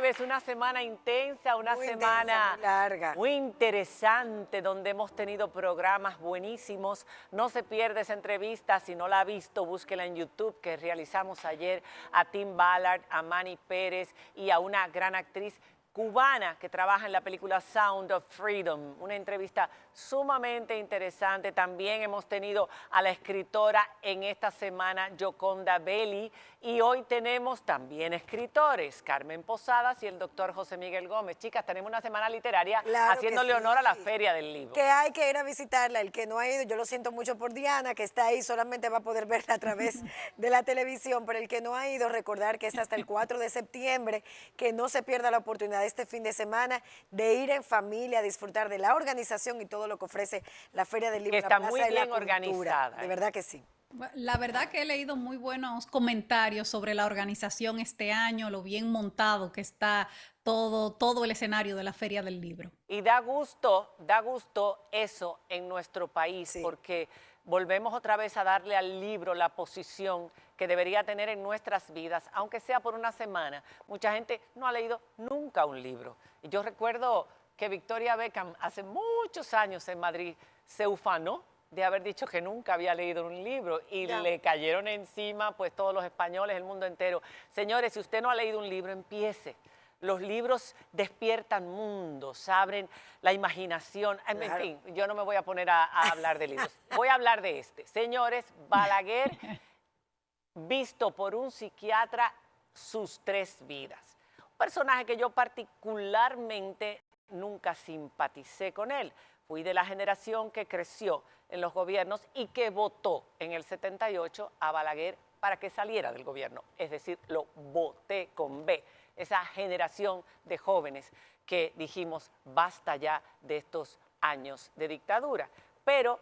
jueves, una semana intensa, una muy semana intensa, muy larga. muy interesante, donde hemos tenido programas buenísimos. No se pierda esa entrevista, si no la ha visto, búsquela en YouTube, que realizamos ayer a Tim Ballard, a Manny Pérez y a una gran actriz cubana que trabaja en la película Sound of Freedom. Una entrevista sumamente interesante. También hemos tenido a la escritora en esta semana, Yoconda Belli, y hoy tenemos también escritores, Carmen Posadas y el doctor José Miguel Gómez. Chicas, tenemos una semana literaria haciéndole honor a la Feria del Libro. Que hay que ir a visitarla, el que no ha ido, yo lo siento mucho por Diana, que está ahí, solamente va a poder verla a través de la televisión, pero el que no ha ido, recordar que es hasta el 4 de septiembre, que no se pierda la oportunidad este fin de semana de ir en familia a disfrutar de la organización y todo lo que ofrece la Feria del Libro. Que está muy bien organizada. De verdad que sí. La verdad que he leído muy buenos comentarios sobre la organización este año, lo bien montado que está todo el escenario de la Feria del Libro. Y da gusto eso en nuestro país, sí, porque volvemos otra vez a darle al libro la posición que debería tener en nuestras vidas, aunque sea por una semana. Mucha gente no ha leído nunca un libro. Y yo recuerdo que Victoria Beckham hace muchos años en Madrid se ufanó de haber dicho que nunca había leído un libro y le cayeron encima pues todos los españoles, el mundo entero. Señores, si usted no ha leído un libro, empiece. Los libros despiertan mundos, abren la imaginación. En fin, yo no me voy a poner a hablar de libros. Voy a hablar de este. Señores, Balaguer, visto por un psiquiatra, sus 3 vidas. Un personaje que yo particularmente nunca simpaticé con él. Fui de la generación que creció en los gobiernos y que votó en el 78 a Balaguer para que saliera del gobierno. Es decir, lo voté con B. Esa generación de jóvenes que dijimos, basta ya de estos años de dictadura. Pero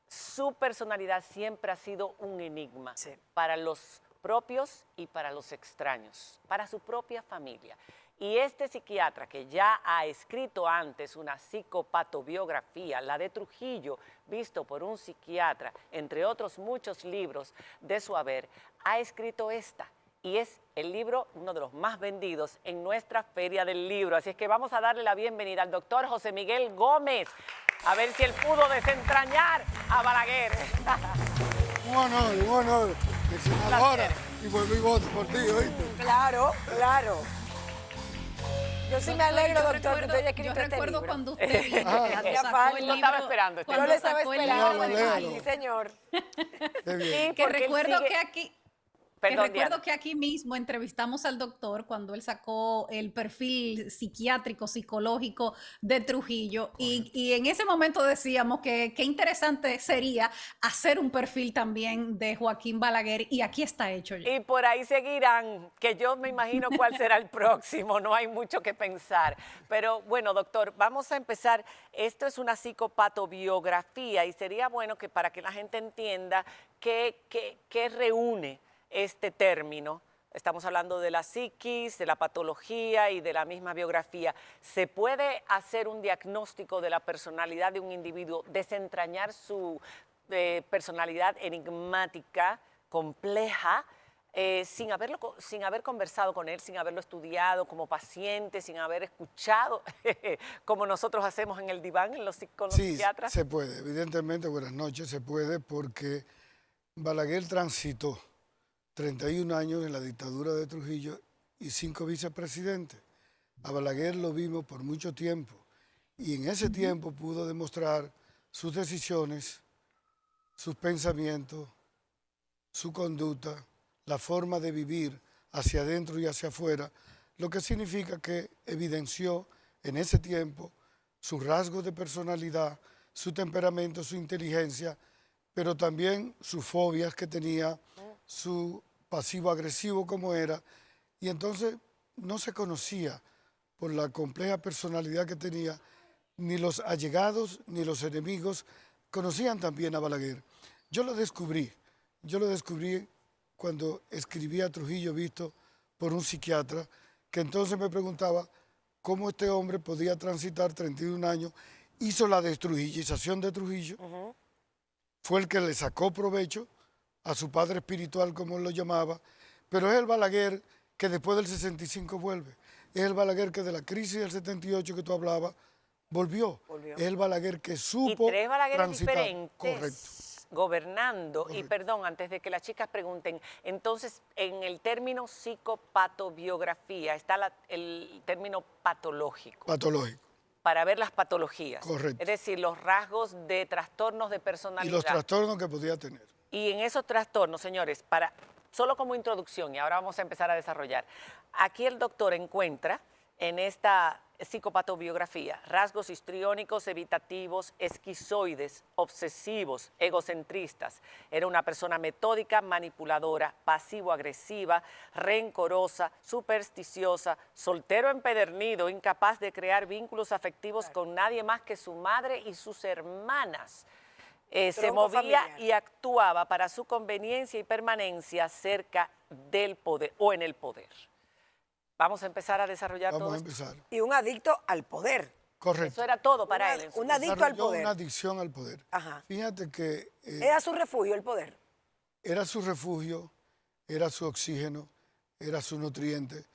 su personalidad siempre ha sido un enigma para los propios y para los extraños, para su propia familia. Y este psiquiatra, que ya ha escrito antes una psicopatobiografía, la de Trujillo, visto por un psiquiatra, entre otros muchos libros de su haber, ha escrito esta. Y es el libro, uno de los más vendidos en nuestra Feria del Libro. Así es que vamos a darle la bienvenida al doctor José Miguel Gómez, a ver si él pudo desentrañar a Balaguer. Un honor, que senadora, y vuelvo y voto por ti, ¿oíste? Claro. Yo sí me alegro, doctor, que usted haya escrito este libro. Yo recuerdo cuando usted vino, lo estaba esperando. Yo lo estaba esperando. Léalo. Sí, señor. Qué bien. Que recuerdo sigue... que aquí... Perdón, recuerdo Diana, que aquí mismo entrevistamos al doctor cuando él sacó el perfil psiquiátrico, psicológico de Trujillo y en ese momento decíamos que qué interesante sería hacer un perfil también de Joaquín Balaguer y aquí está hecho ya. Y por ahí seguirán, que yo me imagino cuál será el próximo, no hay mucho que pensar. Pero bueno, doctor, vamos a empezar. Esto es una psicopatobiografía y sería bueno que para que la gente entienda qué reúne este término. Estamos hablando de la psiquis, de la patología y de la misma biografía. ¿Se puede hacer un diagnóstico de la personalidad de un individuo, desentrañar su personalidad enigmática, compleja, sin haber conversado con él, sin haberlo estudiado como paciente, sin haber escuchado, como nosotros hacemos en el diván con los psiquiatras? Sí, se puede. Evidentemente, buenas noches, se puede porque Balaguer transitó 31 años en la dictadura de Trujillo y 5 vicepresidentes. A Balaguer lo vimos por mucho tiempo y en ese tiempo pudo demostrar sus decisiones, sus pensamientos, su conducta, la forma de vivir hacia adentro y hacia afuera, lo que significa que evidenció en ese tiempo sus rasgos de personalidad, su temperamento, su inteligencia, pero también sus fobias que tenía, su pasivo-agresivo como era, y entonces no se conocía por la compleja personalidad que tenía, ni los allegados ni los enemigos conocían también a Balaguer. Yo lo descubrí cuando escribí a Trujillo visto por un psiquiatra, que entonces me preguntaba cómo este hombre podía transitar 31 años, hizo la destrujillación de Trujillo, fue el que le sacó provecho a su padre espiritual, como él lo llamaba, pero es el Balaguer que después del 65 vuelve. Es el Balaguer que de la crisis del 78 que tú hablabas, volvió. Es el Balaguer que supo Y tres Balagueres transitar. diferentes. Correcto. Gobernando. Correcto. Y perdón, antes de que las chicas pregunten, entonces en el término psicopatobiografía está el término patológico, Patológico. para ver las patologías. Correcto. Es decir, los rasgos de trastornos de Y personalidad. los trastornos que podía tener. Y en esos trastornos, señores, solo como introducción, y ahora vamos a empezar a desarrollar, aquí el doctor encuentra en esta psicopatobiografía rasgos histriónicos, evitativos, esquizoides, obsesivos, egocentristas. Era una persona metódica, manipuladora, pasivo-agresiva, rencorosa, supersticiosa, soltero empedernido, incapaz de crear vínculos afectivos con nadie más que su madre y sus hermanas. Se Tronco movía familiar. y actuaba para su conveniencia y permanencia cerca del poder o en el poder. Vamos a empezar a desarrollar Vamos todo a esto. empezar. Y un adicto al poder. Correcto. Eso era todo para él. en su un vida. adicto al Desarrolló poder. una adicción al poder. Ajá. Fíjate que Era su refugio el poder. era su refugio, era su oxígeno, era su nutriente,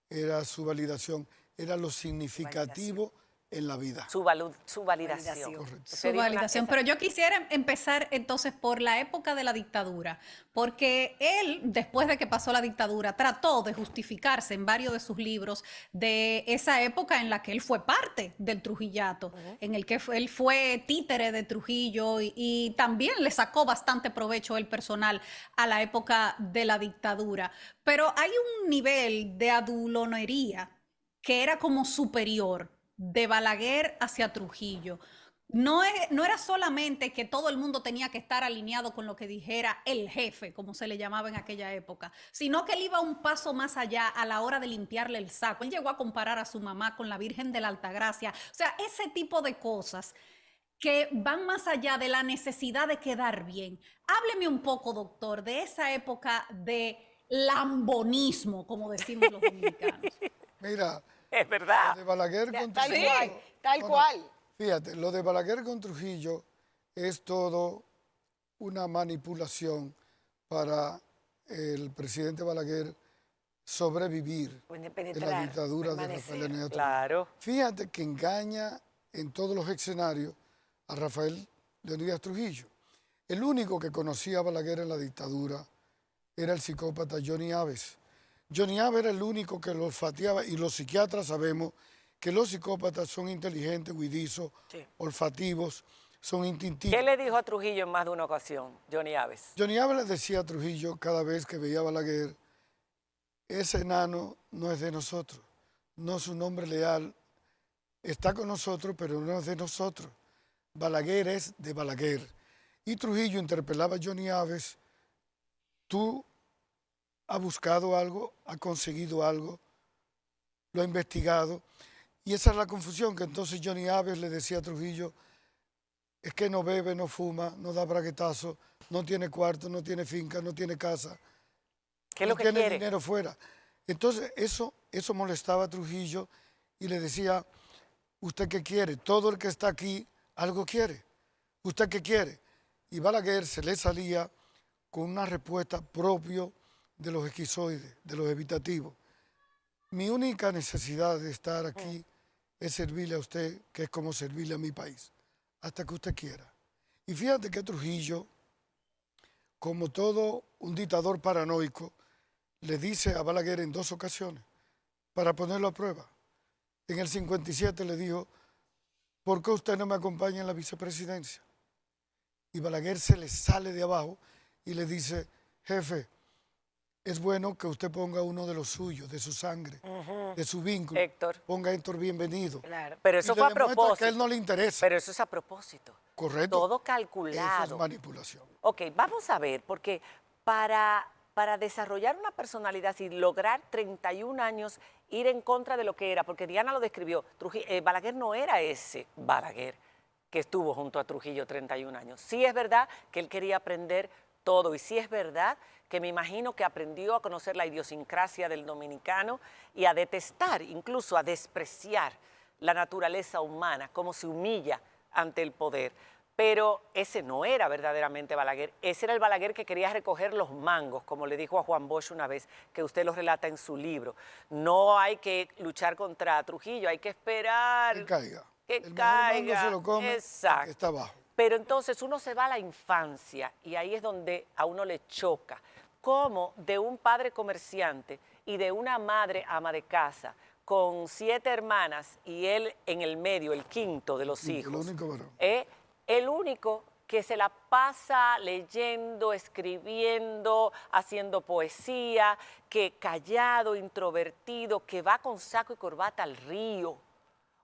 era su validación, era lo significativo en la vida. Su validación. Validación. Correcto. Su Sería una- validación. esa- Pero yo quisiera empezar entonces por la época de la dictadura, porque él, después de que pasó la dictadura, trató de justificarse en varios de sus libros de esa época en la que él fue parte del Trujillato, en el que él fue títere de Trujillo y también le sacó bastante provecho el personal a la época de la dictadura. Pero hay un nivel de adulonería que era como superior de Balaguer hacia Trujillo. No era solamente que todo el mundo tenía que estar alineado con lo que dijera el jefe, como se le llamaba en aquella época, sino que él iba un paso más allá a la hora de limpiarle el saco. Él llegó a comparar a su mamá con la Virgen de la Altagracia. O sea, ese tipo de cosas que van más allá de la necesidad de quedar bien. Hábleme un poco, doctor, de esa época de lambonismo, como decimos los dominicanos. Mira, Es verdad. lo de Balaguer con Tal Trujillo. cual, tal No, no, cual. Fíjate, lo de Balaguer con Trujillo es todo una manipulación para el presidente Balaguer sobrevivir de la Penetrar, dictadura de permanecer. Rafael Leónidas Trujillo. Claro. Fíjate que engaña en todos los escenarios a Rafael Leónidas Trujillo. El único que conocía a Balaguer en la dictadura era el psicópata Johnny Aves. Johnny Aves era el único que lo olfateaba y los psiquiatras sabemos que los psicópatas son inteligentes, huidizos, Sí. olfativos, son instintivos. ¿Qué le dijo a Trujillo en más de una ocasión, Johnny Aves? Johnny Aves le decía a Trujillo cada vez que veía a Balaguer, ese enano no es de nosotros, no es un hombre leal, está con nosotros, pero no es de nosotros. Balaguer es de Balaguer. Y Trujillo interpelaba a Johnny Aves, tú has buscado algo, has conseguido algo, lo has investigado. Y esa es la confusión, que entonces Johnny Aves le decía a Trujillo, es que no bebe, no fuma, no da braguetazo, no tiene cuarto, no tiene finca, no tiene casa, ¿Qué es no lo que tiene quiere? dinero fuera. Entonces eso molestaba a Trujillo y le decía, ¿usted qué quiere? Todo el que está aquí algo quiere. ¿Usted qué quiere? Y Balaguer se le salía con una respuesta propia de los esquizoides, de los evitativos. Mi única necesidad de estar aquí es servirle a usted, que es como servirle a mi país, hasta que usted quiera. Y fíjate que Trujillo, como todo un dictador paranoico, le dice a Balaguer en 2 ocasiones, para ponerlo a prueba. En el 57 le dijo, ¿por qué usted no me acompaña en la vicepresidencia? Y Balaguer se le sale de abajo y le dice, jefe, es bueno que usted ponga uno de los suyos, de su sangre, de su vínculo. Héctor. Ponga a Héctor bienvenido. Claro. Pero Y eso le fue a demuestra propósito. que a él no le interesa. Pero eso es a propósito. Correcto. Todo Eso calculado. es manipulación. Ok, vamos a ver, porque para desarrollar una personalidad y lograr 31 años, ir en contra de lo que era, porque Diana lo describió, Balaguer no era ese Balaguer que estuvo junto a Trujillo 31 años. Sí es verdad que él quería aprender todo y sí es verdad que me imagino que aprendió a conocer la idiosincrasia del dominicano y a detestar, incluso a despreciar la naturaleza humana, cómo se humilla ante el poder. Pero ese no era verdaderamente Balaguer, ese era el Balaguer que quería recoger los mangos, como le dijo a Juan Bosch una vez, que usted lo relata en su libro. No hay que luchar contra Trujillo, hay que esperar Que caiga. que El mejor caiga. mango se lo come el Exacto. que está abajo. Pero entonces uno se va a la infancia y ahí es donde a uno le choca. Cómo de un padre comerciante y de una madre ama de casa, con 7 hermanas y él en el medio, el quinto de los Sí, hijos. el único varón. El único que se la pasa leyendo, escribiendo, haciendo poesía, que callado, introvertido, que va con saco y corbata al río.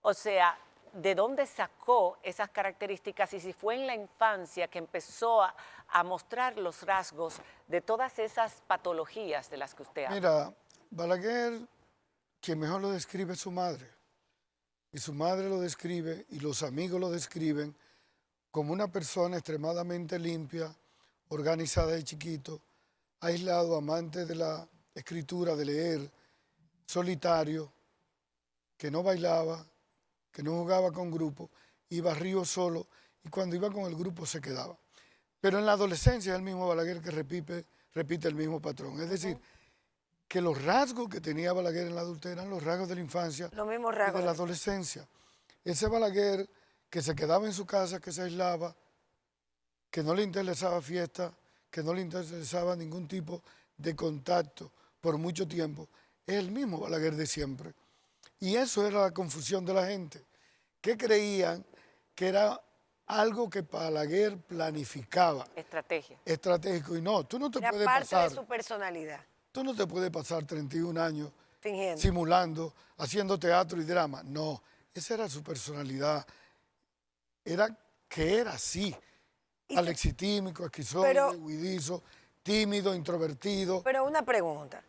O sea, ¿de dónde sacó esas características? Y si fue en la infancia que empezó a mostrar los rasgos de todas esas patologías de las que usted habla. Mira, Balaguer, quien mejor lo describe es su madre. Y su madre lo describe y los amigos lo describen como una persona extremadamente limpia, organizada de chiquito, aislado, amante de la escritura, de leer, solitario, que no bailaba, que no jugaba con grupo, iba a río solo y cuando iba con el grupo se quedaba. Pero en la adolescencia es el mismo Balaguer que repite el mismo patrón. Es decir, que los rasgos que tenía Balaguer en la adultez eran los rasgos de la infancia Los mismos y rasgos. de la adolescencia. Ese Balaguer que se quedaba en su casa, que se aislaba, que no le interesaba fiesta, que no le interesaba ningún tipo de contacto por mucho tiempo, es el mismo Balaguer de siempre. Y eso era la confusión de la gente, que creían que era algo que Balaguer planificaba. Estrategia. Estratégico. Y no, tú no te Era puedes parte pasar, de su personalidad, tú no te puedes pasar 31 años fingiendo. simulando, haciendo teatro y drama. No, esa era su personalidad. Era que era así. Alexitímico, esquizoide, huidizo, tímido, introvertido. Pero una pregunta.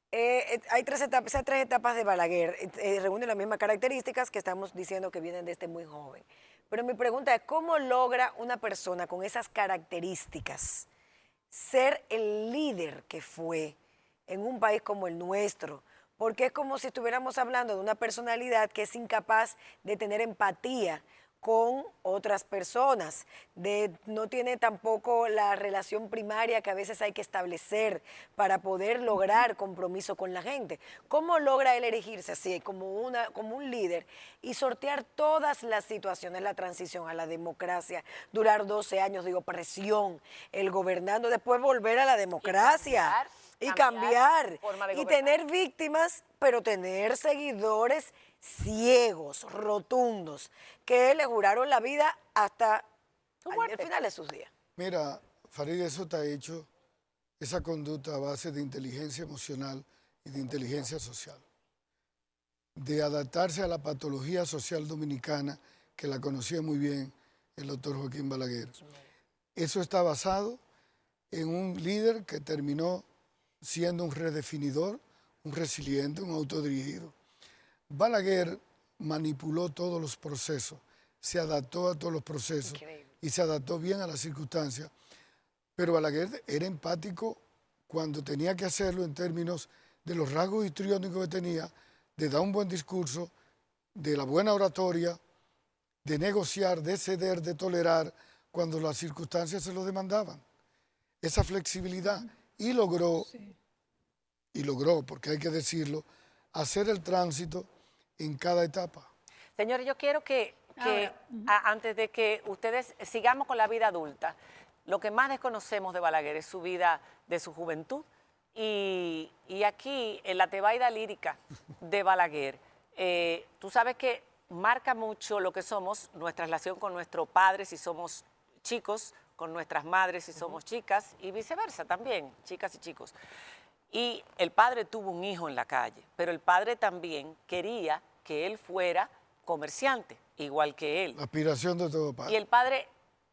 Hay esas tres etapas de Balaguer, reúnen las mismas características que estamos diciendo que vienen desde muy joven. Pero mi pregunta es, ¿cómo logra una persona con esas características ser el líder que fue en un país como el nuestro? Porque es como si estuviéramos hablando de una personalidad que es incapaz de tener empatía con otras personas, no tiene tampoco la relación primaria que a veces hay que establecer para poder lograr compromiso con la gente. ¿Cómo logra él erigirse así como un líder y sortear todas las situaciones, la transición a la democracia, durar 12 años de opresión, el gobernando, después volver a la democracia y cambiar y tener víctimas, pero tener seguidores ciegos, rotundos, que le juraron la vida hasta el final de sus días? Mira, Farid, eso está hecho, esa conducta a base de inteligencia emocional y de inteligencia social, de adaptarse a la patología social dominicana, que la conocía muy bien el doctor Joaquín Balaguer. Eso está basado en un líder que terminó siendo un redefinidor, un resiliente, un autodirigido. Balaguer manipuló todos los procesos, se adaptó a todos los procesos. Increíble. Y se adaptó bien a las circunstancias. Pero Balaguer era empático cuando tenía que hacerlo en términos de los rasgos histriónicos que tenía, de dar un buen discurso, de la buena oratoria, de negociar, de ceder, de tolerar, cuando las circunstancias se lo demandaban. Esa flexibilidad. Y logró, porque hay que decirlo, hacer el tránsito en cada etapa. Señores, yo quiero que antes de que ustedes sigamos con la vida adulta, lo que más desconocemos de Balaguer es su vida de su juventud. Y aquí, en la tebaida lírica de Balaguer, tú sabes que marca mucho lo que somos, nuestra relación con nuestro padre si somos chicos, con nuestras madres si somos chicas, y viceversa también, chicas y chicos. Y el padre tuvo un hijo en la calle, pero el padre también quería que él fuera comerciante, igual que él. La aspiración de todo padre. Y el padre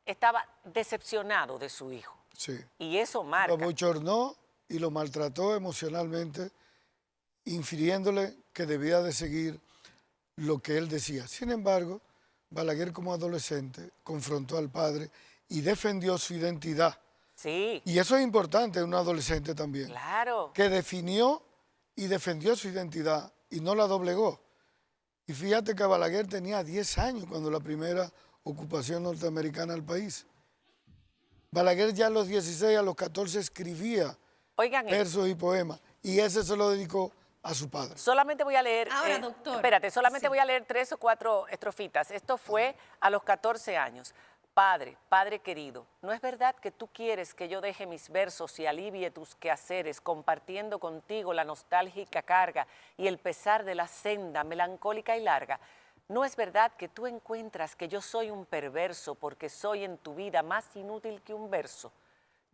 estaba decepcionado de su hijo. Sí. Y eso marca. Lo bochornó y lo maltrató emocionalmente, infiriéndole que debía de seguir lo que él decía. Sin embargo, Balaguer como adolescente confrontó al padre y defendió su identidad. Sí. Y eso es importante en un adolescente también. Claro. Que definió y defendió su identidad y no la doblegó. Y fíjate que Balaguer tenía 10 años cuando la primera ocupación norteamericana al país. Balaguer ya a los 16, a los 14 escribía Oigan, versos y poemas, y ese se lo dedicó a su padre. solamente voy a leer, Ahora, doctor. espérate, solamente Sí. voy a leer 3 o 4 estrofitas. Esto fue a los 14 años. Padre, Padre querido, ¿no es verdad que tú quieres que yo deje mis versos y alivie tus quehaceres compartiendo contigo la nostálgica carga y el pesar de la senda melancólica y larga? ¿No es verdad que tú encuentras que yo soy un perverso porque soy en tu vida más inútil que un verso?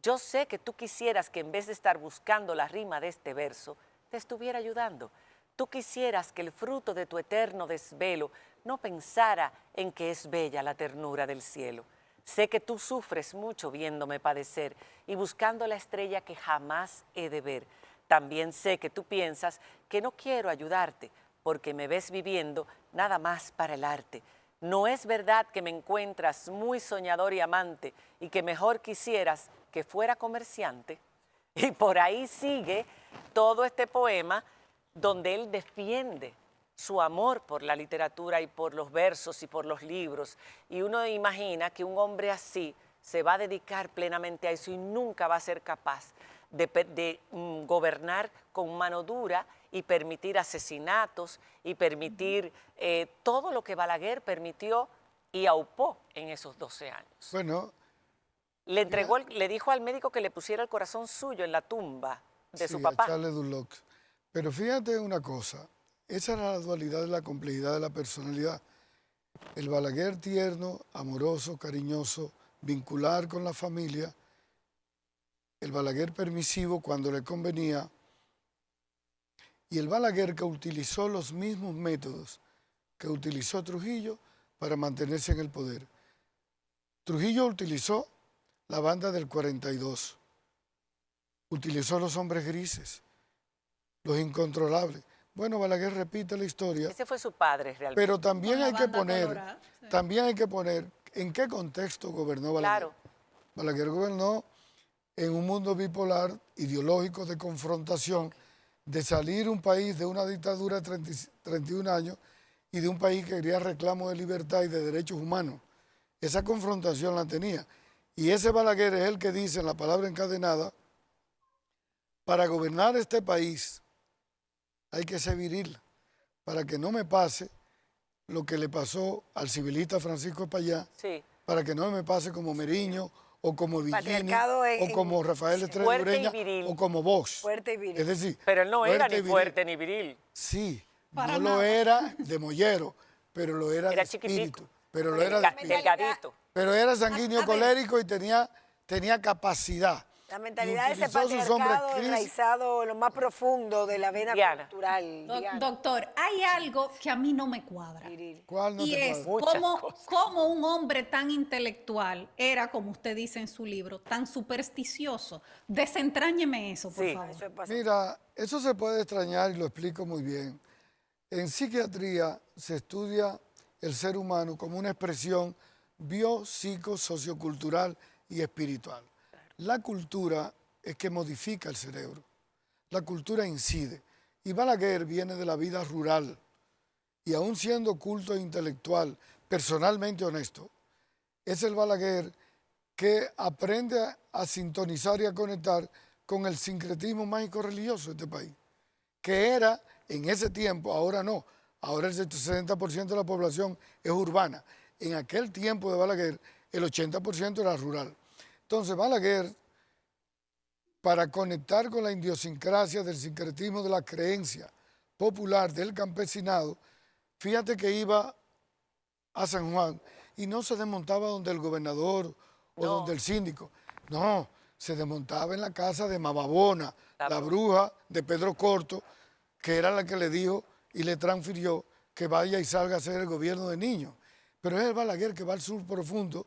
Yo sé que tú quisieras que en vez de estar buscando la rima de este verso, te estuviera ayudando. Tú quisieras que el fruto de tu eterno desvelo no pensara en que es bella la ternura del cielo. Sé que tú sufres mucho viéndome padecer y buscando la estrella que jamás he de ver. También sé que tú piensas que no quiero ayudarte porque me ves viviendo nada más para el arte. ¿No es verdad que me encuentras muy soñador y amante y que mejor quisieras que fuera comerciante? Y por ahí sigue todo este poema donde él defiende su amor por la literatura y por los versos y por los libros. Y uno imagina que un hombre así se va a dedicar plenamente a eso y nunca va a ser capaz de gobernar con mano dura y permitir asesinatos y permitir todo lo que Balaguer permitió y aupó en esos 12 años. Bueno, Le entregó, le dijo al médico que le pusiera el corazón suyo en la tumba de su sí, papá. a Charles Dulloc. Pero fíjate una cosa, esa era la dualidad de la complejidad de la personalidad. El Balaguer tierno, amoroso, cariñoso, vincular con la familia. El Balaguer permisivo cuando le convenía. Y el Balaguer que utilizó los mismos métodos que utilizó Trujillo para mantenerse en el poder. Trujillo utilizó la banda del 42, utilizó los hombres grises, los incontrolables. Bueno, Balaguer repite la historia, Ese fue su padre realmente. pero también Con la hay que banda poner, colorada, sí. también hay que poner en qué contexto gobernó Balaguer. Claro. Balaguer gobernó en un mundo bipolar, ideológico, de confrontación, de salir un país de una dictadura de 31 años y de un país que quería reclamo de libertad y de derechos humanos. Esa confrontación la tenía. Y ese Balaguer es el que dice en la palabra encadenada, para gobernar este país hay que ser viril, para que no me pase lo que le pasó al civilista Francisco Payá, Sí. para que no me pase como Meriño, o como Villini, Patriarcado o como Rafael Estrella Fuerte y Ureña, viril. o como Vox. Fuerte y viril. Es decir, Pero él no era fuerte ni y viril. fuerte ni viril. Sí, Para no lo nada. era de mollero, pero lo era, Era de chiquitico. espíritu. Pero lo era de espíritu. Delgadito. Pero era sanguíneo A ver. colérico y tenía capacidad. La mentalidad de ese Utilizó sus hombres patriarcado crisis. enraizado, lo más profundo de la vena Diana. cultural. Diana. Doctor, hay algo que a mí no me cuadra. Viril. ¿Cuál no Y te es cuadra? Muchas cosas. cómo un hombre tan intelectual era, como usted dice en su libro, tan supersticioso. Desentrañeme eso, por Sí. favor. Eso es pasado. Mira, eso se puede extrañar y lo explico muy bien. En psiquiatría se estudia el ser humano como una expresión biopsicosociocultural y espiritual. La cultura es que modifica el cerebro. La cultura incide. Y Balaguer viene de la vida rural. Y aún siendo culto e intelectual, personalmente honesto, es el Balaguer que aprende a sintonizar y a conectar con el sincretismo mágico religioso de este país, que era en ese tiempo, ahora no, ahora el 60% de la población es urbana. En aquel tiempo de Balaguer, el 80% era rural. Entonces Balaguer, para conectar con la idiosincrasia del sincretismo de la creencia popular del campesinado, fíjate que iba a San Juan y no se desmontaba donde el gobernador o No. donde el síndico. No, se desmontaba en la casa de Mababona, la bruja de Pedro Corto, que era la que le dijo y le transfirió que vaya y salga a hacer el gobierno de niños. Pero es el Balaguer que va al sur profundo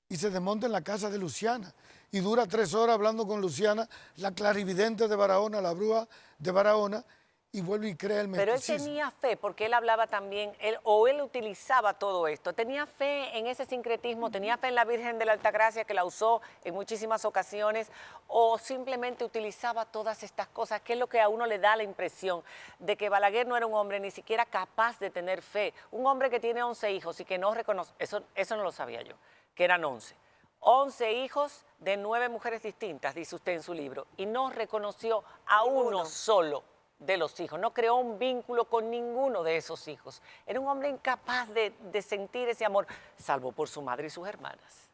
y se desmonta en la casa de Luciana y dura 3 horas hablando con Luciana, la clarividente de Barahona, la bruja de Barahona, y vuelve y crea el Pero él misticismo. tenía fe, porque él hablaba también, él utilizaba todo esto. Tenía fe en ese sincretismo, tenía fe en la Virgen de la Altagracia, que la usó en muchísimas ocasiones, o simplemente utilizaba todas estas cosas, que es lo que a uno le da la impresión de que Balaguer no era un hombre ni siquiera capaz de tener fe. Un hombre que tiene 11 hijos y que no reconoce, eso no lo sabía yo, que eran 11. 11 hijos de 9 mujeres distintas, dice usted en su libro, y no reconoció a uno solo de los hijos, no creó un vínculo con ninguno de esos hijos. Era un hombre incapaz de sentir ese amor, salvo por su madre y sus hermanas.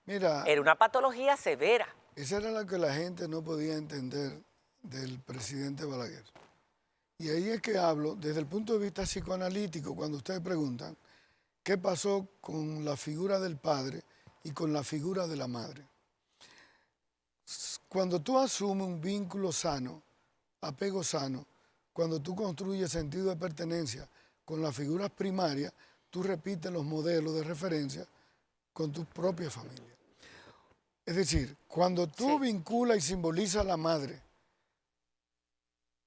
Mira, Era una patología severa. esa era la que la gente no podía entender del presidente Balaguer. Y ahí es que hablo desde el punto de vista psicoanalítico, cuando ustedes preguntan qué pasó con la figura del padre y con la figura de la madre. Cuando tú asumes un vínculo sano, apego sano, cuando tú construyes sentido de pertenencia con las figuras primarias, tú repites los modelos de referencia con tu propia familia. Es decir, cuando tú vinculas y simbolizas a la madre,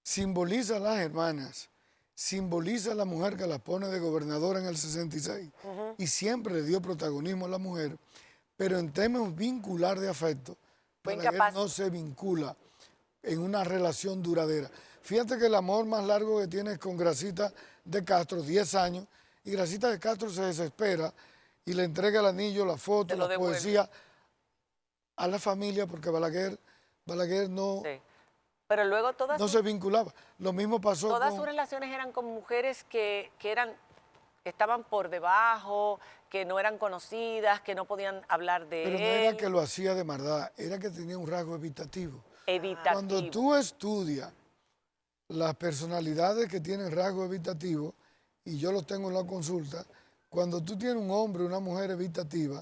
simboliza a las hermanas, simboliza a la mujer que la pone de gobernadora en el 66 y siempre le dio protagonismo a la mujer, pero en temas vincular de afecto, Balaguer no se vincula en una relación duradera. Fíjate que el amor más largo que tiene es con Gracita de Castro, 10 años, y Gracita de Castro se desespera y le entrega el anillo, la foto, la poesía a la familia, porque Balaguer no, pero luego no se vinculaba. Lo mismo pasó todas sus relaciones eran con mujeres que estaban por debajo, que no eran conocidas, que no podían hablar de él. Pero no era que lo hacía de maldad, era que tenía un rasgo evitativo. Cuando tú estudias las personalidades que tienen rasgo evitativo, y yo los tengo en la consulta, cuando tú tienes un hombre o una mujer evitativa,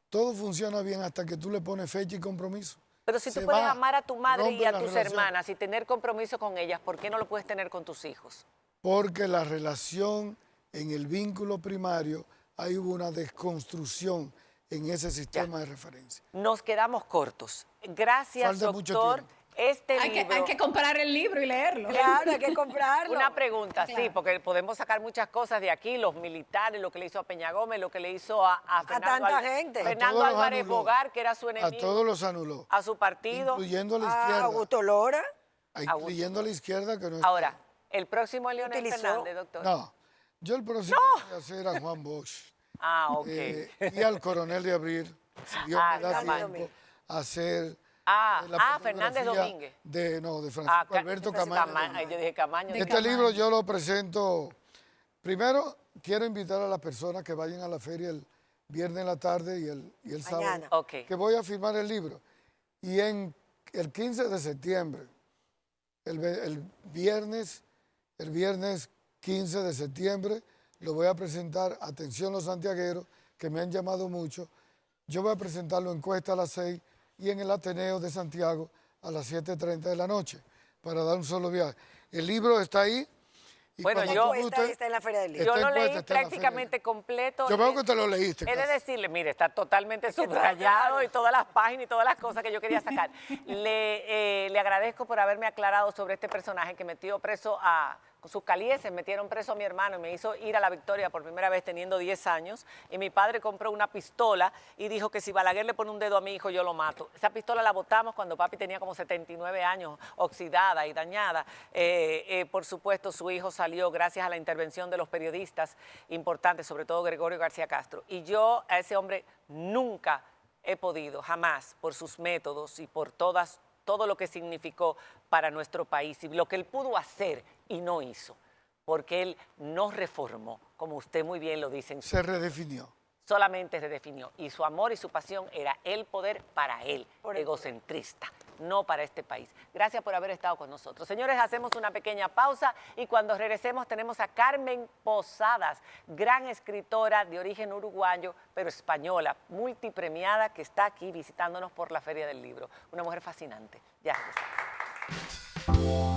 todo funciona bien hasta que tú le pones fecha y compromiso. Pero si tú puedes amar a tu madre y a tus hermanas y tener compromiso con ellas, ¿por qué no lo puedes tener con tus hijos? Porque la relación en el vínculo primario, ahí hubo una desconstrucción en ese sistema de referencia. Nos quedamos cortos. Gracias, doctor. Hay que comprar el libro y leerlo. Claro, hay que comprarlo. Una pregunta, sí, porque podemos sacar muchas cosas de aquí, los militares, lo que le hizo a Peña Gómez, lo que le hizo a Fernando Álvarez Bogar, que era su enemigo. A todos los anuló. A su partido. Incluyendo a la izquierda. A Augusto Lora. Incluyendo a la izquierda que no está. Ahora, el próximo es Leonel Fernández, doctor. No, yo el próximo voy a hacer a Juan Bosch. Ok. Y al coronel de Abril, si Dios me da tiempo, a hacer... Fernández Domínguez. De Francisco Alberto Camaño. Yo dije Camaño. Este libro yo lo presento, primero quiero invitar a las personas que vayan a la feria el viernes en la tarde y el sábado, que voy a firmar el libro. Y en el 15 de septiembre, el viernes 15 de septiembre, lo voy a presentar, atención los santiagueros, que me han llamado mucho, yo voy a presentarlo en Cuesta a las 6 y en el Ateneo de Santiago a las 7:30 de la noche, para dar un solo viaje. El libro está ahí. Y bueno, está en la Feria del Libro. Yo lo leí prácticamente completo. Yo veo que te lo leíste. He de decirle, mire, está totalmente subrayado y todas las páginas y todas las cosas que yo quería sacar. Le agradezco por haberme aclarado sobre este personaje que metió preso sus calieses metieron preso a mi hermano y me hizo ir a La Victoria por primera vez teniendo 10 años. Y mi padre compró una pistola y dijo que si Balaguer le pone un dedo a mi hijo, yo lo mato. Esa pistola la botamos cuando papi tenía como 79 años, oxidada y dañada. Por supuesto, su hijo salió gracias a la intervención de los periodistas importantes, sobre todo Gregorio García Castro. Y yo a ese hombre nunca he podido, jamás, por sus métodos y por todo lo que significó para nuestro país y lo que él pudo hacer y no hizo, porque él no reformó, como usted muy bien lo dice. Se redefinió. Solamente redefinió. Y su amor y su pasión era el poder para él, egocentrista, no para este país. Gracias por haber estado con nosotros. Señores, hacemos una pequeña pausa y cuando regresemos tenemos a Carmen Posadas, gran escritora de origen uruguayo, pero española, multipremiada, que está aquí visitándonos por la Feria del Libro. Una mujer fascinante. Ya regresamos.